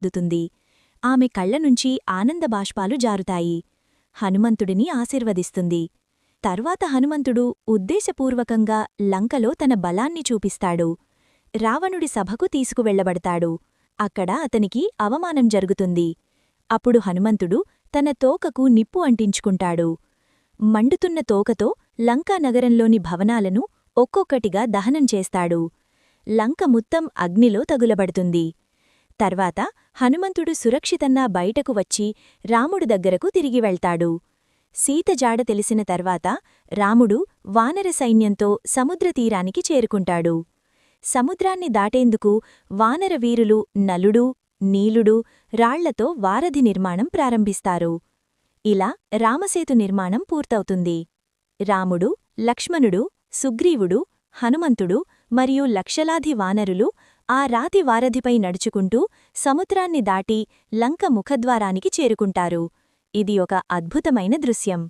దుతుంది. ఆమె కళ్లనుంచి ఆనందబాష్పాలు జారుతాయి. హనుమంతుడిని ఆశీర్వదిస్తుంది. తర్వాత హనుమంతుడు ఉద్దేశపూర్వకంగా లంకలో తన బలాన్ని చూపిస్తాడు. రావణుడి సభకు తీసుకువెళ్లబడతాడు. అక్కడ అతనికి అవమానం జరుగుతుంది. అప్పుడు హనుమంతుడు తన తోకకు నిప్పు అంటించుకుంటాడు. మండుతున్న తోకతో లంకా నగరంలోని భవనాలను ఒక్కొక్కటిగా దహనం చేస్తాడు. లంక మొత్తం అగ్నిలో తగులబడుతుంది. తర్వాత హనుమంతుడు సురక్షితంగా బయటకు వచ్చి రాముడు దగ్గరకు తిరిగి వెళ్తాడు. సీత జాడ తెలిసిన తర్వాత రాముడు వానర సైన్యంతో సముద్రతీరానికి చేరుకుంటాడు. సముద్రాన్ని దాటేందుకు వానర వీరులు నలుడు, నీలుడు, రాళ్లతో వారధి నిర్మాణం ప్రారంభిస్తారు. ఇలా రామసేతు నిర్మాణం పూర్తవుతుంది. రాముడు, లక్ష్మణుడు, సుగ్రీవుడు, హనుమంతుడు మరియు లక్షలాది వానరులు ఆ రాతి వారధిపై నడుచుకుంటూ సముద్రాన్ని దాటి లంక ముఖద్వారానికి చేరుకుంటారు. ఇది ఒక అద్భుతమైన దృశ్యం.